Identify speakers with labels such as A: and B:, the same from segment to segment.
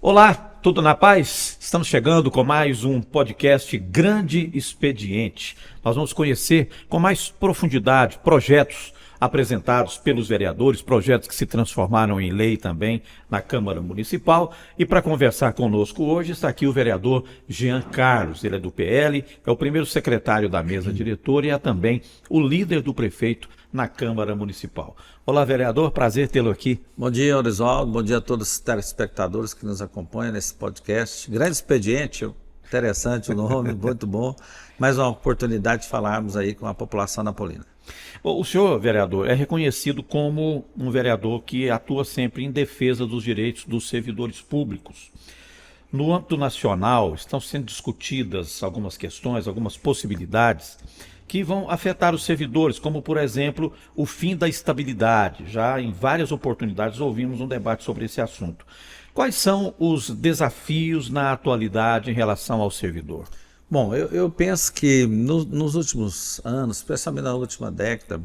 A: Olá, tudo na paz? Estamos chegando com mais um podcast Grande Expediente. Nós vamos conhecer com mais profundidade projetos apresentados pelos vereadores, projetos que se transformaram em lei também na Câmara Municipal. E para conversar conosco hoje está aqui o vereador Jean Carlos, ele é do PL, é o primeiro secretário da mesa diretora e é também o líder do prefeito na Câmara Municipal. Olá, vereador, prazer tê-lo aqui.
B: Bom dia, Orisvaldo, bom dia a todos os telespectadores que nos acompanham nesse podcast. Grande Expediente, interessante o nome, muito bom. Mais uma oportunidade de falarmos aí com a população napolina.
A: O senhor, vereador, é reconhecido como um vereador que atua sempre em defesa dos direitos dos servidores públicos. No âmbito nacional, estão sendo discutidas algumas questões, algumas possibilidades que vão afetar os servidores, como, por exemplo, o fim da estabilidade. Já em várias oportunidades ouvimos um debate sobre esse assunto. Quais são os desafios na atualidade em relação ao servidor?
B: Bom, eu penso que nos últimos anos, especialmente na última década,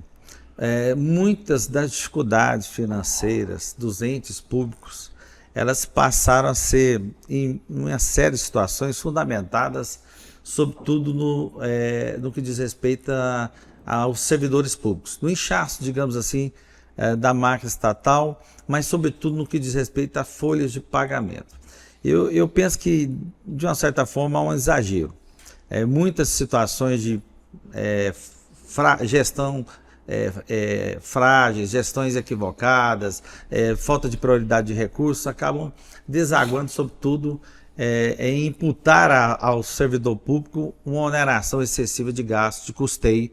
B: muitas das dificuldades financeiras dos entes públicos, elas passaram a ser, em uma série de situações, fundamentadas, sobretudo no que diz respeito aos servidores públicos, no inchaço, digamos assim, da máquina estatal, mas sobretudo no que diz respeito a folhas de pagamento. Eu penso que, de uma certa forma, há um exagero. Muitas situações de gestão frágeis, gestões equivocadas, falta de prioridade de recursos, acabam desaguando, sobretudo, em imputar ao servidor público uma oneração excessiva de gastos, de custeio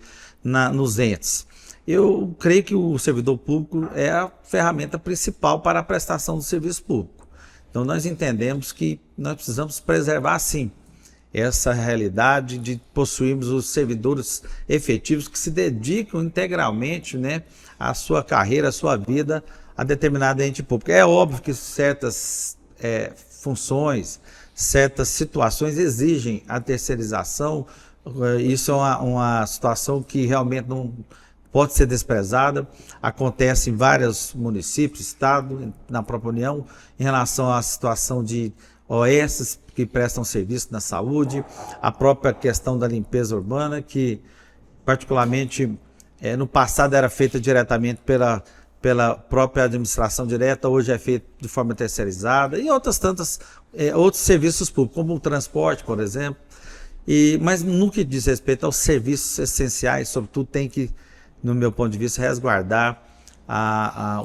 B: nos entes. Eu creio que o servidor público é a ferramenta principal para a prestação do serviço público. Então nós entendemos que nós precisamos preservar, sim, essa realidade de possuirmos os servidores efetivos que se dedicam integralmente, né, à sua carreira, à sua vida, a determinado ente público. É óbvio que certas funções, certas situações exigem a terceirização. Isso é uma situação que realmente não pode ser desprezada. Acontece em vários municípios, estado, na própria União, em relação à situação de OS que prestam serviço na saúde, a própria questão da limpeza urbana, que particularmente no passado era feita diretamente pela própria administração direta, hoje é feito de forma terceirizada, e outros serviços públicos, como o transporte, por exemplo. Mas no que diz respeito aos serviços essenciais, sobretudo, tem que, no meu ponto de vista, resguardar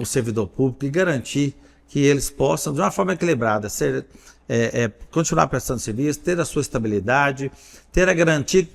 B: o servidor público e garantir que eles possam, de uma forma equilibrada, continuar prestando serviço, ter a sua estabilidade, ter a garantia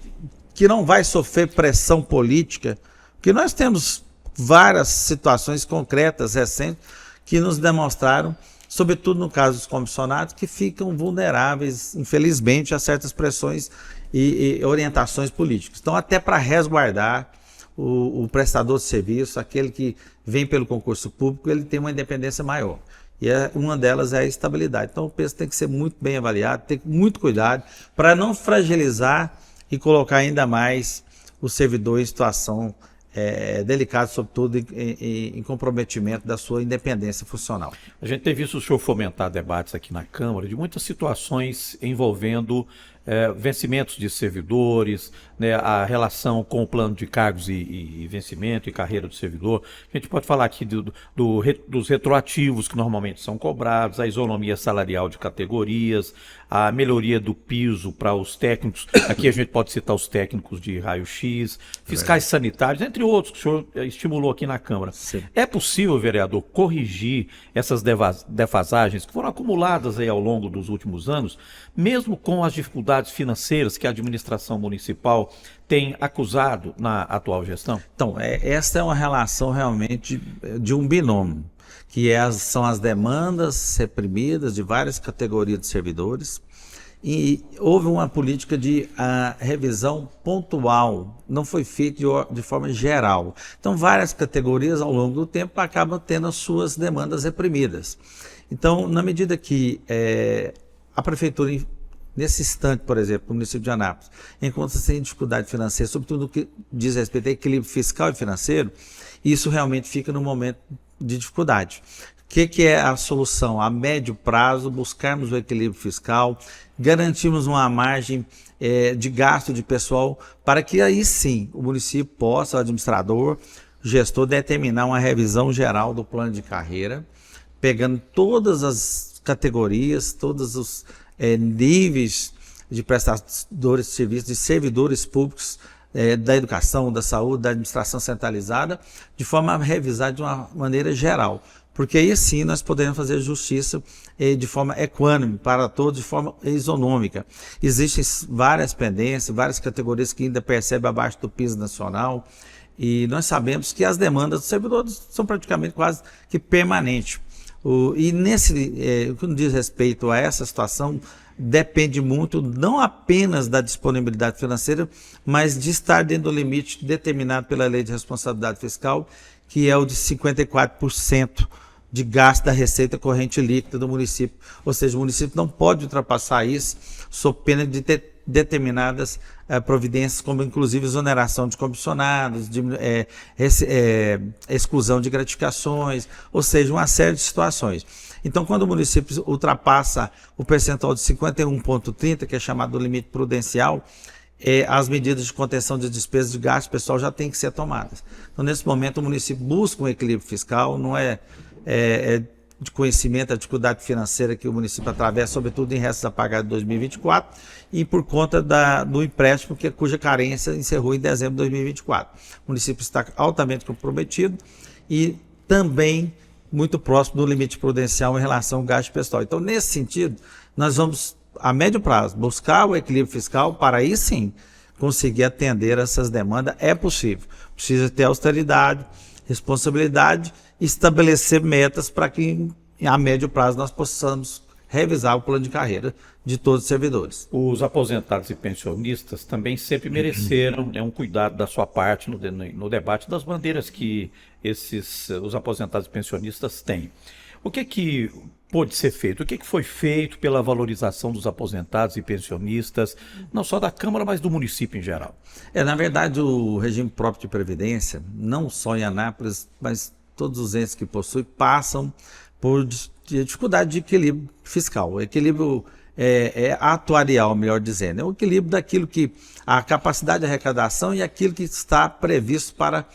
B: que não vai sofrer pressão política, porque nós temos várias situações concretas, recentes, que nos demonstraram, sobretudo no caso dos comissionados, que ficam vulneráveis, infelizmente, a certas pressões e orientações políticas. Então, até para resguardar o prestador de serviço, aquele que vem pelo concurso público, ele tem uma independência maior. E uma delas é a estabilidade. Então, o preço tem que ser muito bem avaliado, tem muito cuidado para não fragilizar e colocar ainda mais o servidor em situação delicado, sobretudo em comprometimento da sua independência funcional.
A: A gente tem visto o senhor fomentar debates aqui na Câmara de muitas situações envolvendo vencimentos de servidores, né, a relação com o plano de cargos e vencimento e carreira do servidor. A gente pode falar aqui dos retroativos que normalmente são cobrados, a isonomia salarial de categorias, a melhoria do piso para os técnicos. Aqui a gente pode citar os técnicos de raio-x, fiscais sanitários, entre outros que o senhor estimulou aqui na Câmara.
B: Sim.
A: É possível, vereador, corrigir essas defasagens que foram acumuladas aí ao longo dos últimos anos, mesmo com as dificuldades financeiras que a administração municipal tem acusado na atual gestão?
B: Então, essa é uma relação realmente de um binômio, que são as demandas reprimidas de várias categorias de servidores, e houve uma política de revisão pontual, não foi feita de forma geral. Então, várias categorias ao longo do tempo acabam tendo as suas demandas reprimidas. Então, na medida que a prefeitura, nesse instante, por exemplo, no município de Anápolis, encontra-se em dificuldade financeira, sobretudo no que diz respeito a equilíbrio fiscal e financeiro, isso realmente fica num momento de dificuldade. que é a solução? A médio prazo, buscarmos o equilíbrio fiscal, garantirmos uma margem de gasto de pessoal, para que aí sim o município possa, o administrador, o gestor, determinar uma revisão geral do plano de carreira, pegando todas as categorias, todos os níveis de prestadores de serviços, de servidores públicos, da educação, da saúde, da administração centralizada, de forma a revisar de uma maneira geral. Porque aí sim nós podemos fazer justiça de forma equânime para todos, de forma isonômica. Existem várias pendências, várias categorias que ainda percebem abaixo do piso nacional, e nós sabemos que as demandas dos servidores são praticamente quase que permanentes. E o que diz respeito a essa situação, depende muito não apenas da disponibilidade financeira, mas de estar dentro do limite determinado pela Lei de Responsabilidade Fiscal, que é o de 54% de gasto da receita corrente líquida do município. Ou seja, o município não pode ultrapassar isso, sob pena de ter determinadas providências, como inclusive exoneração de comissionados, exclusão de gratificações, ou seja, uma série de situações. Então, quando o município ultrapassa o percentual de 51,30%, que é chamado do limite prudencial, as medidas de contenção de despesas de gasto pessoal já têm que ser tomadas. Então, nesse momento, o município busca um equilíbrio fiscal, não é de conhecimento a dificuldade financeira que o município atravessa, sobretudo em restos a pagar de 2024, e por conta do empréstimo cuja carência encerrou em dezembro de 2024. O município está altamente comprometido e também muito próximo do limite prudencial em relação ao gasto pessoal. Então, nesse sentido, nós vamos, a médio prazo, buscar o equilíbrio fiscal para aí sim conseguir atender essas demandas. É possível. Precisa ter austeridade, responsabilidade, estabelecer metas para que a médio prazo nós possamos revisar o plano de carreira de todos os servidores.
A: Os aposentados e pensionistas também sempre mereceram um cuidado da sua parte no debate das bandeiras que os aposentados e pensionistas têm. O que pode ser feito? O que foi feito pela valorização dos aposentados e pensionistas, não só da Câmara, mas do município em geral?
B: Na verdade, o regime próprio de previdência, não só em Anápolis, mas todos os entes que possuem, passam por dificuldade de equilíbrio fiscal. O equilíbrio atuarial, melhor dizendo. É o equilíbrio daquilo que a capacidade de arrecadação e aquilo que está previsto para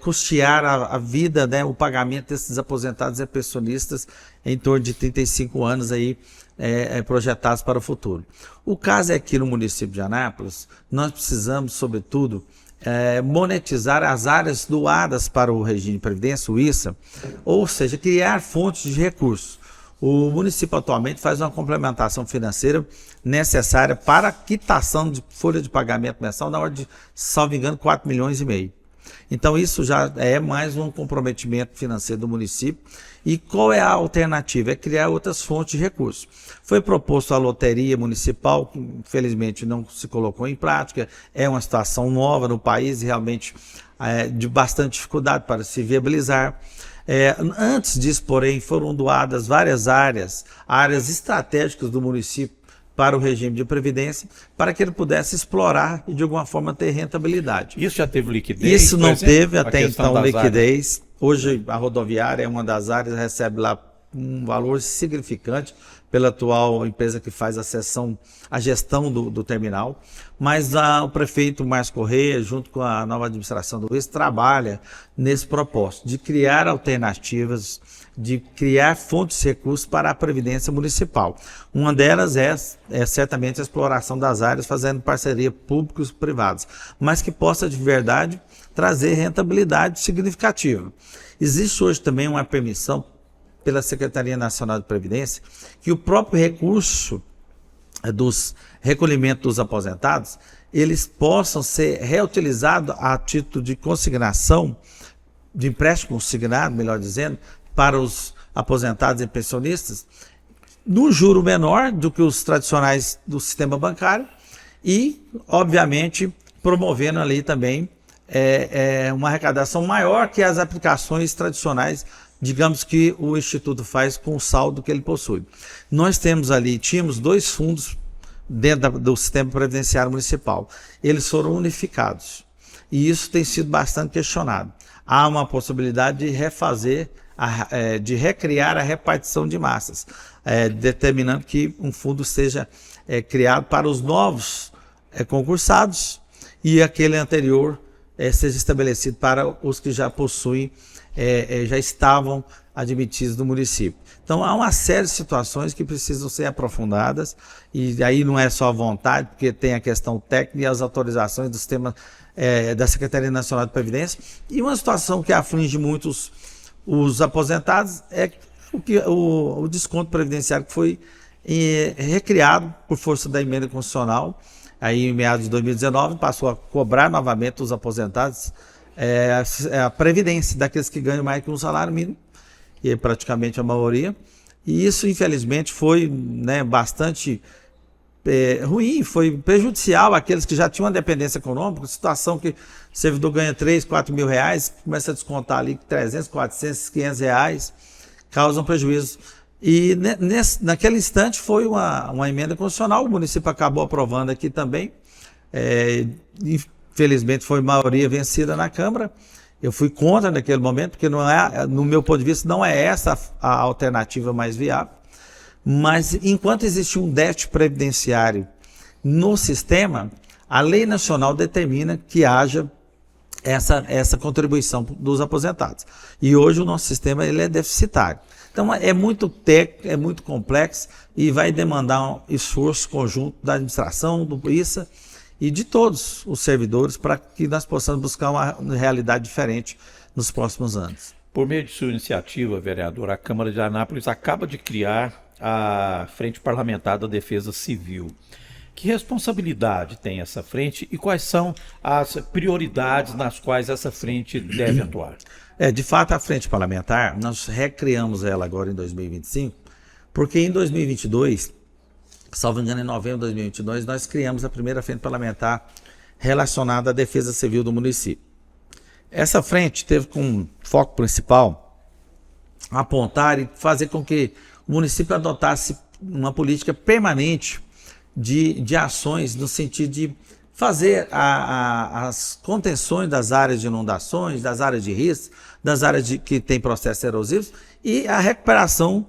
B: custear a vida, né, o pagamento desses aposentados e pensionistas em torno de 35 anos aí, projetados para o futuro. O caso é que no município de Anápolis, nós precisamos, sobretudo, monetizar as áreas doadas para o regime de previdência, o ISA, ou seja, criar fontes de recursos. O município atualmente faz uma complementação financeira necessária para a quitação de folha de pagamento mensal na ordem de, salvo engano, 4,5 milhões. Então isso já é mais um comprometimento financeiro do município. E qual é a alternativa? É criar outras fontes de recursos. Foi proposto a loteria municipal, que infelizmente não se colocou em prática, é uma situação nova no país e realmente de bastante dificuldade para se viabilizar. Antes disso, porém, foram doadas várias áreas estratégicas do município para o regime de previdência, para que ele pudesse explorar e de alguma forma ter rentabilidade.
A: Isso já teve liquidez?
B: Isso não teve até então liquidez. Hoje a rodoviária é uma das áreas, recebe lá um valor significante pela atual empresa que faz a gestão do terminal, mas o prefeito Márcio Correia, junto com a nova administração do Luiz, trabalha nesse propósito de criar alternativas, de criar fontes de recursos para a previdência municipal. Uma delas é certamente a exploração das áreas, fazendo parceria públicos e privados, mas que possa de verdade trazer rentabilidade significativa. Existe hoje também uma permissão pela Secretaria Nacional de Previdência que o próprio recurso dos recolhimentos dos aposentados, eles possam ser reutilizados a título de consignação, de empréstimo consignado, melhor dizendo, para os aposentados e pensionistas, no juro menor do que os tradicionais do sistema bancário e, obviamente, promovendo ali também uma arrecadação maior que as aplicações tradicionais, digamos, que o Instituto faz com o saldo que ele possui. Nós tínhamos 2 fundos dentro do sistema previdenciário municipal. Eles foram unificados e isso tem sido bastante questionado. Há uma possibilidade de refazer de recriar a repartição de massas, determinando que um fundo seja criado para os novos concursados e aquele anterior seja estabelecido para os que já possuem, já estavam admitidos no município. Então há uma série de situações que precisam ser aprofundadas, e aí não é só a vontade, porque tem a questão técnica e as autorizações do sistema da Secretaria Nacional de Previdência. E uma situação que aflige muitos os aposentados é o desconto previdenciário que foi recriado por força da emenda constitucional, aí em meados de 2019, passou a cobrar novamente os aposentados a previdência daqueles que ganham mais que um salário mínimo, que é praticamente a maioria. E isso, infelizmente, foi, né, bastante ruim, foi prejudicial àqueles que já tinham uma dependência econômica, situação que o servidor ganha 3, 4 mil reais, começa a descontar ali 300, 400, 500 reais, causa um prejuízo. E naquele instante foi uma emenda constitucional, o município acabou aprovando aqui também, infelizmente foi maioria vencida na Câmara. Eu fui contra naquele momento, porque não no meu ponto de vista, não é essa a alternativa mais viável. Mas enquanto existe um déficit previdenciário no sistema, a lei nacional determina que haja essa contribuição dos aposentados. E hoje o nosso sistema ele é deficitário. Então é muito técnico, é muito complexo e vai demandar um esforço conjunto da administração, do PISA e de todos os servidores para que nós possamos buscar uma realidade diferente nos próximos anos.
A: Por meio de sua iniciativa, vereador, a Câmara de Anápolis acaba de criar a Frente Parlamentar da Defesa Civil. Que responsabilidade tem essa frente e quais são as prioridades nas quais essa frente deve atuar?
B: De fato, a Frente Parlamentar, nós recriamos ela agora em 2025, porque em 2022, salvo engano, em novembro de 2022, nós criamos a primeira Frente Parlamentar relacionada à Defesa Civil do município. Essa frente teve como foco principal apontar e fazer com que o município adotasse uma política permanente de ações no sentido de fazer as contenções das áreas de inundações, das áreas de risco, das áreas que têm processos erosivos e a recuperação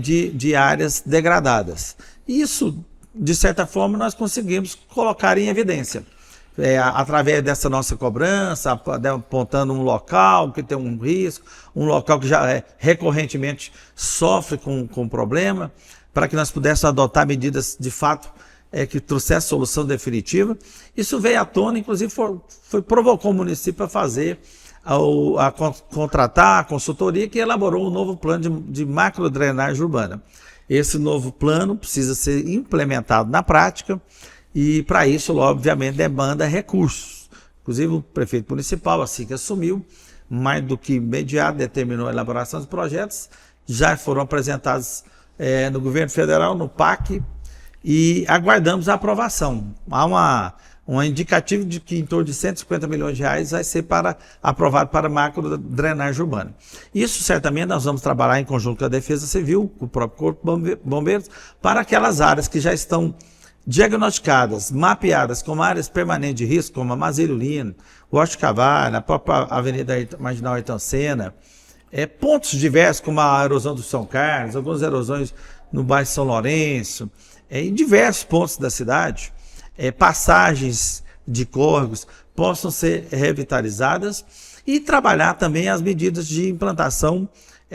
B: de áreas degradadas. Isso, de certa forma, nós conseguimos colocar em evidência. Através dessa nossa cobrança, apontando um local que tem um risco, um local que já recorrentemente sofre com problema, para que nós pudéssemos adotar medidas de fato que trouxessem solução definitiva. Isso veio à tona, inclusive provocou o município a fazer, contratar a consultoria que elaborou um novo plano de macrodrenagem urbana. Esse novo plano precisa ser implementado na prática, e para isso, obviamente, demanda recursos. Inclusive, o prefeito municipal, assim que assumiu, mais do que imediato, determinou a elaboração dos projetos, já foram apresentados no governo federal, no PAC, e aguardamos a aprovação. Há um indicativo de que em torno de 150 milhões de reais vai ser aprovado para macro drenagem urbana. Isso certamente nós vamos trabalhar em conjunto com a Defesa Civil, com o próprio Corpo de Bombeiros, para aquelas áreas que já estão diagnosticadas, mapeadas como áreas permanentes de risco, como a Mazirulina, o Horto Cavalho, a própria Avenida Marginal Ayrton Senna, pontos diversos como a erosão do São Carlos, algumas erosões no bairro São Lourenço, em diversos pontos da cidade, passagens de córregos possam ser revitalizadas e trabalhar também as medidas de implantação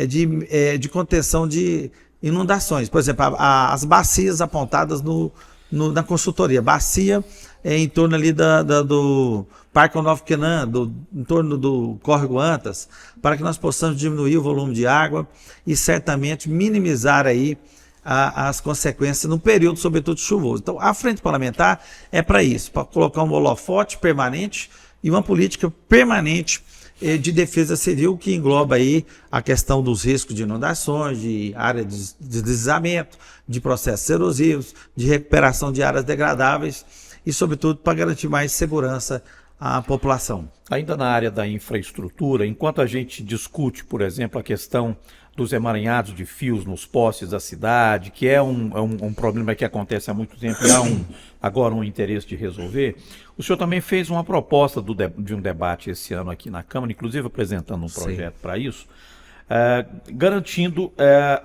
B: de contenção de inundações. Por exemplo, as bacias apontadas na consultoria, bacia em torno ali do Parque Novo Quenan, em torno do Córrego Antas, para que nós possamos diminuir o volume de água e certamente minimizar aí as consequências no período, sobretudo chuvoso. Então, a Frente Parlamentar é para isso, para colocar um holofote permanente e uma política permanente de defesa civil que engloba aí a questão dos riscos de inundações, de área de deslizamento, de processos erosivos, de recuperação de áreas degradáveis e, sobretudo, para garantir mais segurança à população.
A: Ainda na área da infraestrutura, enquanto a gente discute, por exemplo, a questão dos emaranhados de fios nos postes da cidade, que é um problema que acontece há muito tempo e há agora um interesse de resolver, o senhor também fez uma proposta de um debate esse ano aqui na Câmara, inclusive apresentando um projeto para isso, garantindo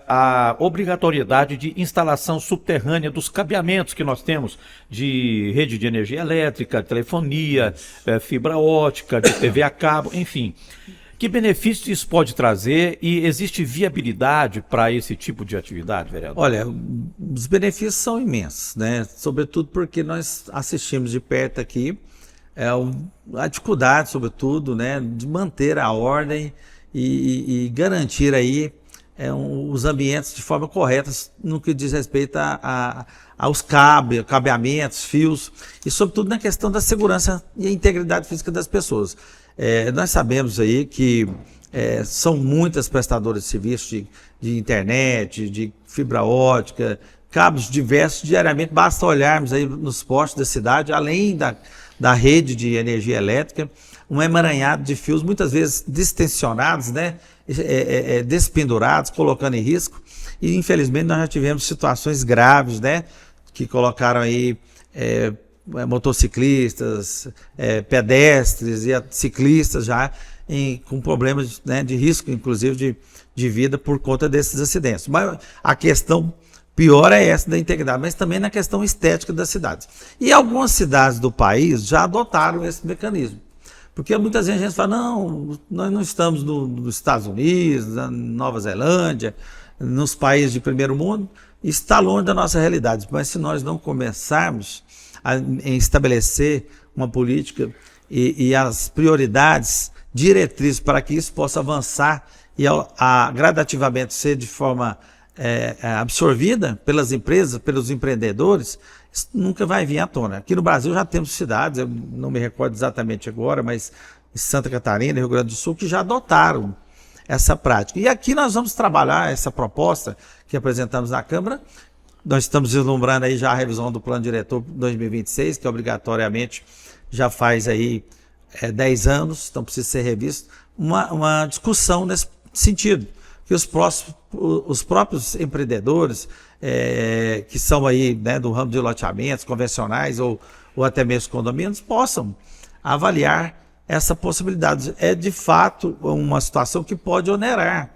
A: a obrigatoriedade de instalação subterrânea dos cabeamentos que nós temos de rede de energia elétrica, telefonia, fibra ótica, de TV a cabo, enfim. Que benefício isso pode trazer e existe viabilidade para esse tipo de atividade, vereador?
B: Olha, os benefícios são imensos, né? Sobretudo porque nós assistimos de perto aqui a dificuldade, sobretudo, né, de manter a ordem e garantir aí os ambientes de forma correta no que diz respeito aos cabeamentos, fios e, sobretudo, na questão da segurança e integridade física das pessoas. Nós sabemos aí que são muitas prestadoras de serviços de internet, de fibra ótica, cabos diversos diariamente. Basta olharmos aí nos postos da cidade, além da rede de energia elétrica, um emaranhado de fios, muitas vezes distensionados, né? Despendurados, colocando em risco. E, infelizmente, nós já tivemos situações graves, né? Que colocaram aí motociclistas, pedestres e ciclistas já com problemas, né, de risco, inclusive de vida por conta desses acidentes. Mas a questão pior é essa da integridade, mas também na questão estética das cidades. E algumas cidades do país já adotaram esse mecanismo. Porque muitas vezes a gente fala, não, nós não estamos nos Estados Unidos, na Nova Zelândia, nos países de primeiro mundo, está longe da nossa realidade. Mas se nós não começarmos a estabelecer uma política e as prioridades, diretrizes para que isso possa avançar e gradativamente ser de forma absorvida pelas empresas, pelos empreendedores, isso nunca vai vir à tona. Aqui no Brasil já temos cidades, eu não me recordo exatamente agora, mas em Santa Catarina, Rio Grande do Sul, que já adotaram essa prática. E aqui nós vamos trabalhar essa proposta que apresentamos na Câmara. Nós estamos vislumbrando aí já a revisão do Plano Diretor 2026, que obrigatoriamente já faz aí 10 anos, então precisa ser revisto. Uma discussão nesse sentido, que os próprios empreendedores que são aí, né, do ramo de loteamentos convencionais ou até mesmo condomínios possam avaliar essa possibilidade. É de fato uma situação que pode onerar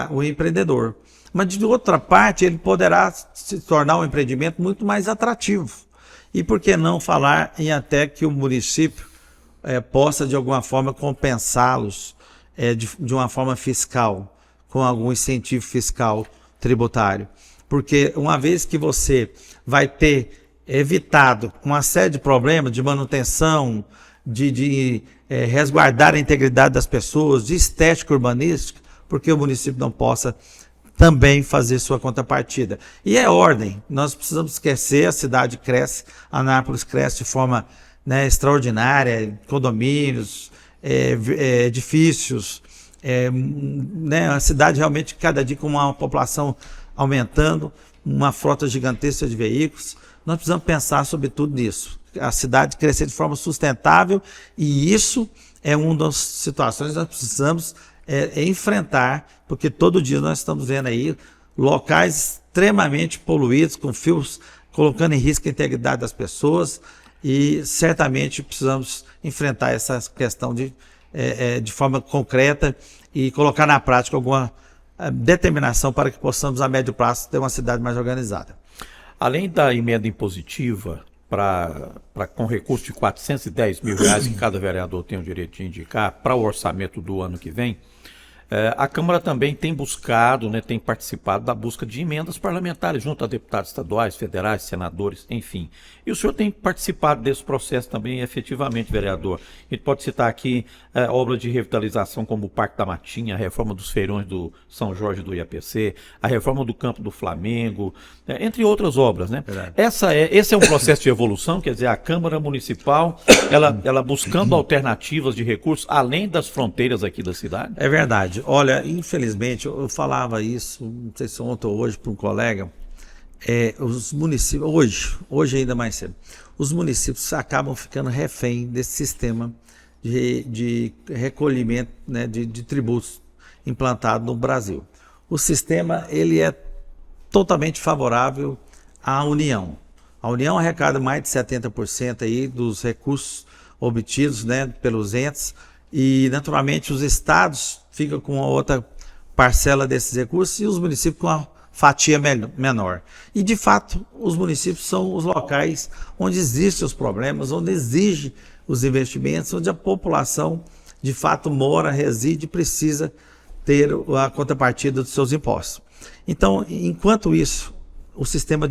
B: o empreendedor, mas de outra parte ele poderá se tornar um empreendimento muito mais atrativo. E por que não falar em até que o município possa de alguma forma compensá-los de uma forma fiscal, com algum incentivo fiscal tributário? Porque uma vez que você vai ter evitado uma série de problemas de manutenção, de resguardar a integridade das pessoas, de estética urbanística, porque o município não possa também fazer sua contrapartida. E é ordem, nós precisamos esquecer, a cidade cresce, Anápolis cresce de forma, né, extraordinária, condomínios, edifícios, né, a cidade realmente cada dia com uma população aumentando, uma frota gigantesca de veículos. Nós precisamos pensar sobre tudo nisso, a cidade crescer de forma sustentável, e isso é uma das situações que nós precisamos enfrentar, porque todo dia nós estamos vendo aí locais extremamente poluídos, com fios colocando em risco a integridade das pessoas, e certamente precisamos enfrentar essa questão de forma concreta e colocar na prática alguma determinação para que possamos, a médio prazo, ter uma cidade mais organizada.
A: Além da emenda impositiva, com recurso de R$410 mil que cada vereador tem o direito de indicar para o orçamento do ano que vem, a Câmara também tem buscado, né, tem participado da busca de emendas parlamentares junto a deputados estaduais, federais, senadores, enfim. E o senhor tem participado desse processo também efetivamente, vereador. A gente pode citar aqui obras de revitalização como o Parque da Matinha, a reforma dos feirões do São Jorge do IAPC, a reforma do Campo do Flamengo, entre outras obras, né? Esse é um processo de evolução, quer dizer, a Câmara Municipal, ela buscando alternativas de recursos além das fronteiras aqui da cidade?
B: É verdade. Olha, infelizmente, eu falava isso, não sei se ontem ou hoje, para um colega, os municípios, hoje ainda mais cedo, os municípios acabam ficando refém desse sistema de recolhimento, né, de tributos implantado no Brasil. O sistema, ele é totalmente favorável à União. A União arrecada mais de 70% aí dos recursos obtidos, né, pelos entes, e naturalmente os estados ficam com parcela desses recursos e os municípios com a fatia menor. E, de fato, os municípios são os locais onde existem os problemas, onde exige os investimentos, onde a população, de fato, mora, reside e precisa ter a contrapartida dos seus impostos. Então, enquanto isso, o sistema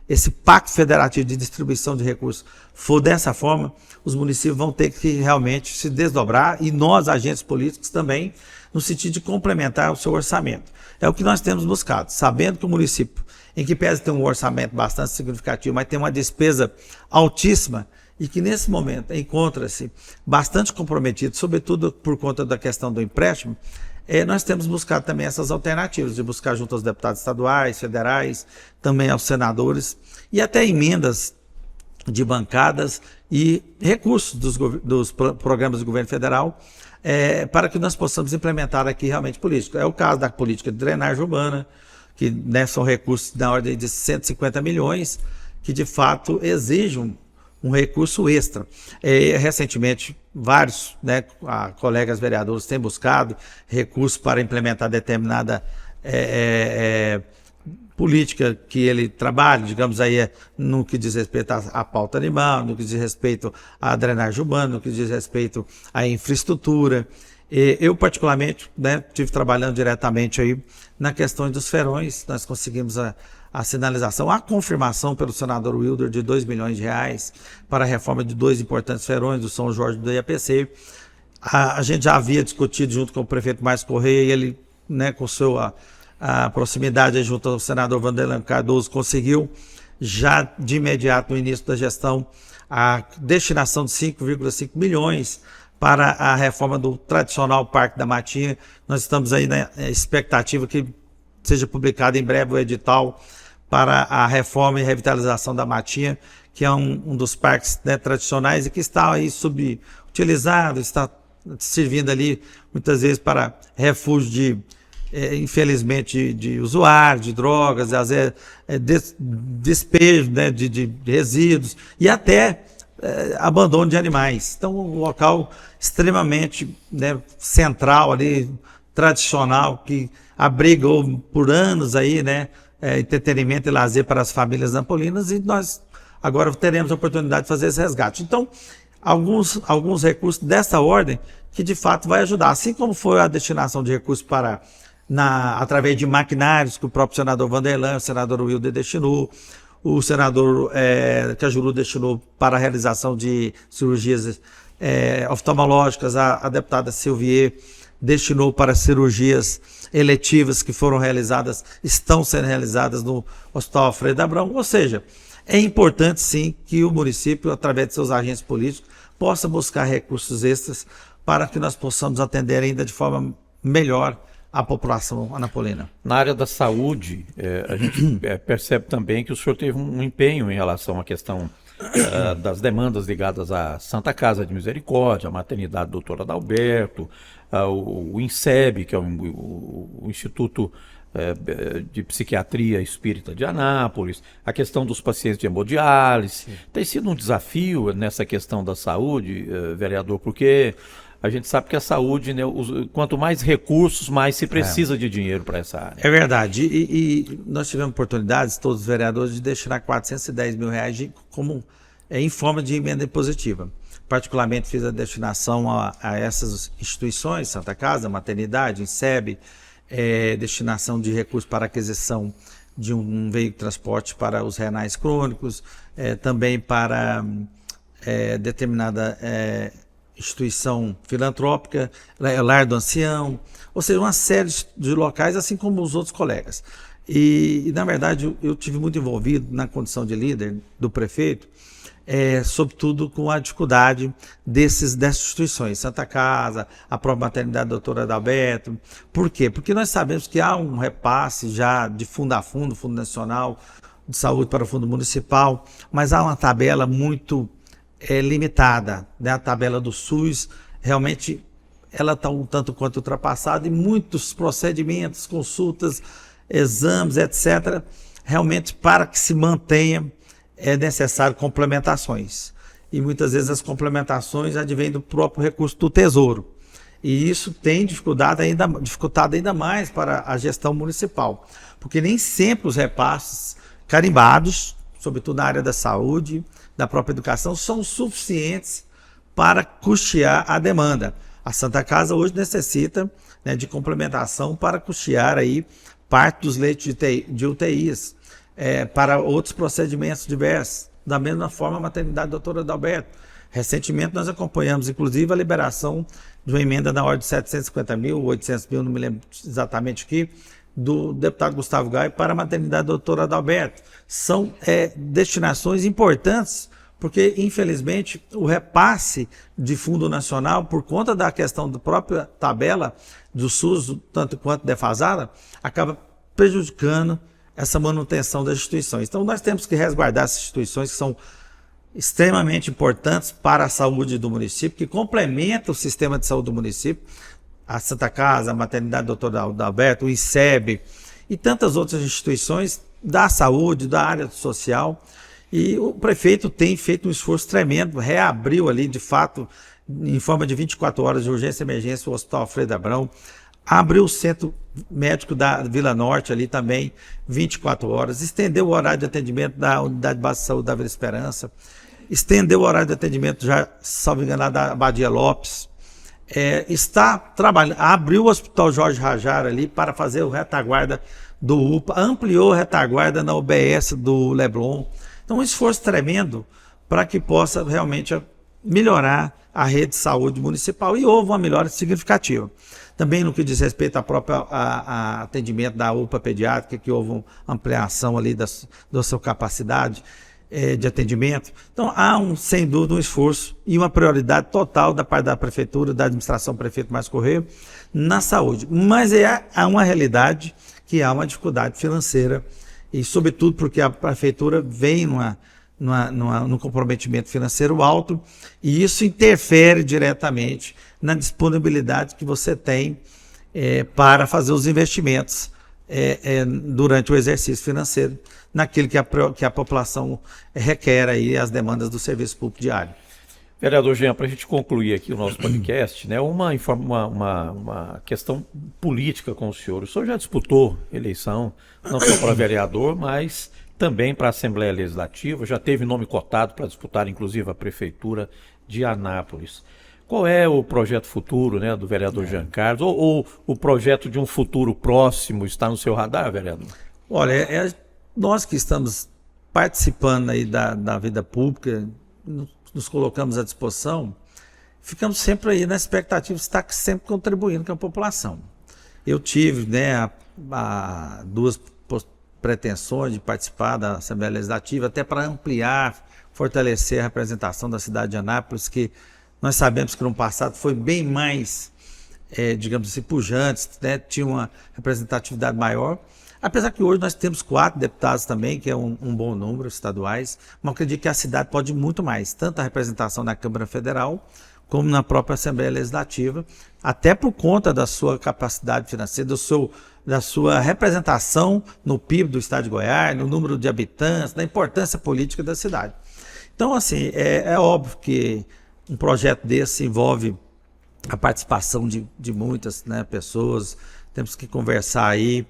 B: esse pacto federativo de distribuição de recursos for dessa forma, os municípios vão ter que realmente se desdobrar e nós, agentes políticos, também, no sentido de complementar o seu orçamento. É o que nós temos buscado, sabendo que o município, em que pese ter um orçamento bastante significativo, mas tem uma despesa altíssima e que nesse momento encontra-se bastante comprometido, sobretudo por conta da questão do empréstimo, nós temos buscado também essas alternativas, de buscar junto aos deputados estaduais, federais, também aos senadores, e até emendas de bancadas e recursos dos programas do governo federal, para que nós possamos implementar aqui realmente política. É o caso da política de drenagem urbana, que são recursos na ordem de 150 milhões, que de fato exigem um recurso extra. Recentemente, vários colegas vereadores têm buscado recursos para implementar determinada política que ele trabalha, digamos aí, no que diz respeito à pauta animal, no que diz respeito à drenagem urbana, no que diz respeito à infraestrutura. Eu, particularmente, estive trabalhando diretamente aí na questão dos ferões. Nós conseguimos a sinalização, a confirmação pelo senador Wilder de R$2 milhões para a reforma de 2 importantes ferões do São Jorge do IAPC. A gente já havia discutido junto com o prefeito Márcio Correia e ele, com a proximidade junto ao senador Vanderlan Cardoso, conseguiu já de imediato no início da gestão a destinação de 5,5 milhões para a reforma do tradicional Parque da Matinha. Nós estamos aí na expectativa que seja publicado em breve o edital para a reforma e revitalização da Matinha, que é um dos parques tradicionais e que está aí subutilizado, está servindo ali muitas vezes para refúgio infelizmente, de usuários, de drogas, às vezes despejo de resíduos e até abandono de animais. Então, um local extremamente central ali, tradicional, que abrigou por anos aí, entretenimento e lazer para as famílias napolinas, e nós agora teremos a oportunidade de fazer esse resgate. Então, alguns recursos dessa ordem que de fato vai ajudar, assim como foi a destinação de recursos através de maquinários que o próprio senador Vanderlan, o senador Wilder destinou, o senador Cajuru destinou para a realização de cirurgias oftalmológicas, a deputada Silvier destinou para cirurgias eletivas que foram realizadas, estão sendo realizadas no Hospital Alfredo Abrão. Ou seja, é importante sim que o município, através de seus agentes políticos, possa buscar recursos extras para que nós possamos atender ainda de forma melhor a população anapolina.
A: Na área da saúde, a gente percebe também que o senhor teve um empenho em relação à questão das demandas ligadas à Santa Casa de Misericórdia, à Maternidade Doutor Adalberto, o INSEB, que é o Instituto de Psiquiatria Espírita de Anápolis, a questão dos pacientes de hemodiálise. Sim. Tem sido um desafio nessa questão da saúde, vereador, porque a gente sabe que a saúde, quanto mais recursos, mais se precisa de dinheiro para essa área.
B: É verdade. E nós tivemos oportunidades, todos os vereadores, de destinar R$410 mil em forma de emenda impositiva. Particularmente fiz a destinação a essas instituições, Santa Casa, Maternidade, INSEB, destinação de recursos para aquisição de um veículo de transporte para os renais crônicos, também para determinada instituição filantrópica, lar do ancião, ou seja, uma série de locais, assim como os outros colegas. E na verdade, eu tive muito envolvido na condição de líder do prefeito, sobretudo com a dificuldade dessas instituições, Santa Casa, a própria Maternidade Doutora Adalberto. Por quê? Porque nós sabemos que há um repasse já de fundo a fundo, Fundo Nacional de Saúde para o Fundo Municipal, mas há uma tabela muito limitada, a tabela do SUS, realmente ela está um tanto quanto ultrapassada e muitos procedimentos, consultas, exames, etc., realmente para que se mantenha é necessário complementações. E muitas vezes as complementações advêm do próprio recurso do Tesouro. E isso tem dificultado ainda mais para a gestão municipal, porque nem sempre os repasses carimbados, sobretudo na área da saúde, da própria educação, são suficientes para custear a demanda. A Santa Casa hoje necessita, né, de complementação para custear aí parte dos leitos de UTIs, para outros procedimentos diversos. Da mesma forma, a maternidade doutora Adalberto. Recentemente nós acompanhamos, inclusive, a liberação de uma emenda na ordem de 750 mil, 800 mil, não me lembro exatamente aqui, do deputado Gustavo Gai para a maternidade doutora Adalberto. São destinações importantes, porque, infelizmente, o repasse de fundo nacional, por conta da questão da própria tabela do SUS, tanto quanto defasada, acaba prejudicando essa manutenção das instituições. Então, nós temos que resguardar essas instituições que são extremamente importantes para a saúde do município, que complementam o sistema de saúde do município, a Santa Casa, a Maternidade Doutor Adalberto, o INSEB e tantas outras instituições da saúde, da área social. E o prefeito tem feito um esforço tremendo, reabriu ali, de fato, em forma de 24 horas de urgência e emergência, o Hospital Alfredo Abrão, abriu o Centro Médico da Vila Norte ali também, 24 horas, estendeu o horário de atendimento da Unidade Básica de Saúde da Vila Esperança, estendeu o horário de atendimento, já, salvo engano, da Abadia Lopes, está trabalhando, abriu o Hospital Jorge Rajara ali para fazer o retaguarda do UPA, ampliou a retaguarda na UBS do Leblon. Então, um esforço tremendo para que possa realmente melhorar a rede de saúde municipal, e houve uma melhora significativa. Também no que diz respeito ao próprio atendimento da UPA pediátrica, que houve uma ampliação ali da sua capacidade de atendimento. Então, há, sem dúvida, um esforço e uma prioridade total da parte da prefeitura, da administração prefeito Márcio Correia, na saúde. Mas há uma realidade que há uma dificuldade financeira, e sobretudo porque a prefeitura vem num comprometimento financeiro alto, e isso interfere diretamente na disponibilidade que você tem para fazer os investimentos durante o exercício financeiro, naquilo que a população requer aí, as demandas do serviço público diário.
A: Vereador Jean, para a gente concluir aqui o nosso podcast, né, uma questão política com o senhor. O senhor já disputou eleição, não só para vereador, mas também para a Assembleia Legislativa, já teve nome cotado para disputar, inclusive, a Prefeitura de Anápolis. Qual é o projeto futuro, né, do vereador Jean Carlos? Ou o projeto de um futuro próximo está no seu radar, vereador?
B: Olha, nós que estamos participando aí da vida pública, nos colocamos à disposição, ficamos sempre aí na expectativa de estar sempre contribuindo com a população. Eu tive, né, duas pretensões de participar da Assembleia Legislativa, até para ampliar, fortalecer a representação da cidade de Anápolis, que nós sabemos que no passado foi bem mais, digamos assim, pujante, né, tinha uma representatividade maior. Apesar que hoje nós temos 4 deputados também, que é um bom número, estaduais, mas eu acredito que a cidade pode ir muito mais, tanto a representação na Câmara Federal, como na própria Assembleia Legislativa, até por conta da sua capacidade financeira, da sua representação no PIB do Estado de Goiás, no número de habitantes, da importância política da cidade. Então, assim, é óbvio que um projeto desse envolve a participação de muitas, né, pessoas, temos que conversar aí.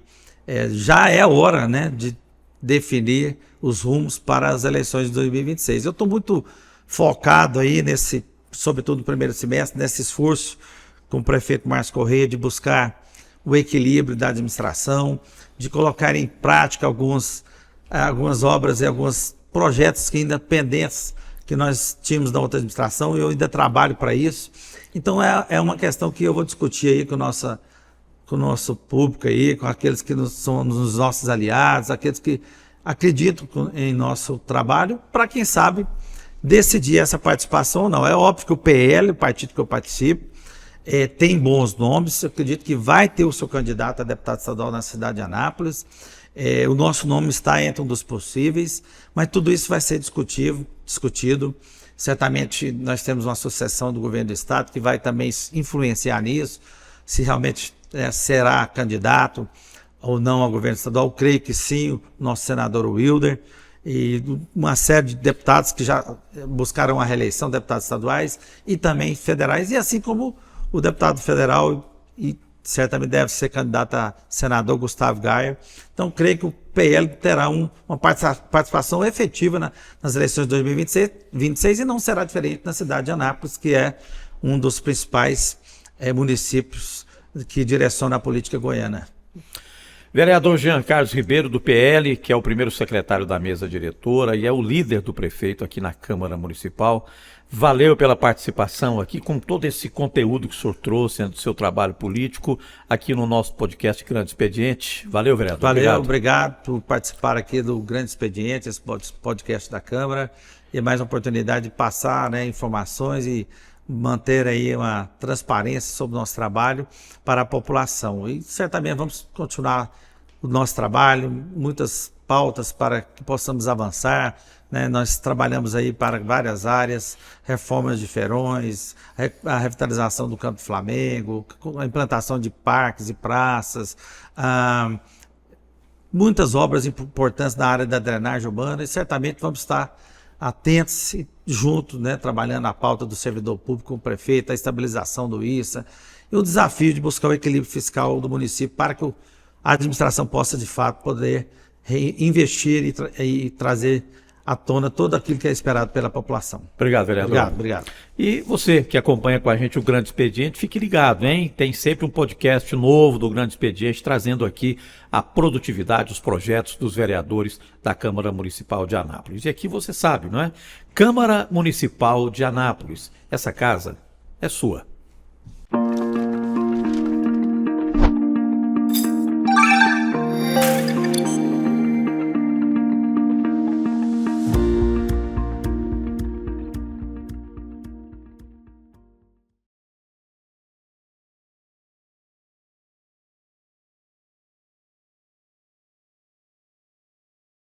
B: Já é hora, né, de definir os rumos para as eleições de 2026. Eu estou muito focado aí sobretudo no primeiro semestre, nesse esforço com o prefeito Márcio Correia de buscar o equilíbrio da administração, de colocar em prática algumas obras e alguns projetos que ainda pendentes que nós tínhamos da outra administração, e eu ainda trabalho para isso. Então é uma questão que eu vou discutir aí com o nosso público aí, com aqueles que são os nossos aliados, aqueles que acreditam em nosso trabalho, para quem sabe decidir essa participação ou não. É óbvio que o PL, o partido que eu participo, tem bons nomes. Eu acredito que vai ter o seu candidato a deputado estadual na cidade de Anápolis. O nosso nome está entre um dos possíveis, mas tudo isso vai ser discutido. Certamente nós temos uma sucessão do governo do estado que vai também influenciar nisso, se realmente será candidato ou não ao governo estadual. Eu creio que sim, o nosso senador Wilder e uma série de deputados que já buscaram a reeleição, deputados estaduais e também federais, e assim como o deputado federal e certamente deve ser candidato a senador Gustavo Gaia. Então, creio que o PL terá uma participação efetiva nas eleições de 2026 e não será diferente na cidade de Anápolis, que é um dos principais municípios que direciona a política goiana.
A: Vereador Jean Carlos Ribeiro, do PL, que é o primeiro secretário da mesa diretora e é o líder do prefeito aqui na Câmara Municipal. Valeu pela participação aqui, com todo esse conteúdo que o senhor trouxe do seu trabalho político aqui no nosso podcast Grande Expediente. Valeu, vereador.
B: Valeu, obrigado por participar aqui do Grande Expediente, esse podcast da Câmara. E mais uma oportunidade de passar, né, informações e manter aí uma transparência sobre o nosso trabalho para a população. E certamente vamos continuar o nosso trabalho, muitas pautas para que possamos avançar, né? Nós trabalhamos aí para várias áreas, reformas de feirões, a revitalização do Campo do Flamengo, a implantação de parques e praças, muitas obras importantes na área da drenagem urbana, e certamente vamos estar atentos e juntos, né, trabalhando a pauta do servidor público com o prefeito, a estabilização do ISA e o desafio de buscar o equilíbrio fiscal do município para que a administração possa, de fato, poder investir e trazer à tona tudo aquilo que é esperado pela população.
A: Obrigado, vereador.
B: Obrigado.
A: E você que acompanha com a gente o Grande Expediente, fique ligado, hein? Tem sempre um podcast novo do Grande Expediente, trazendo aqui a produtividade, os projetos dos vereadores da Câmara Municipal de Anápolis. E aqui você sabe, não é? Câmara Municipal de Anápolis. Essa casa é sua.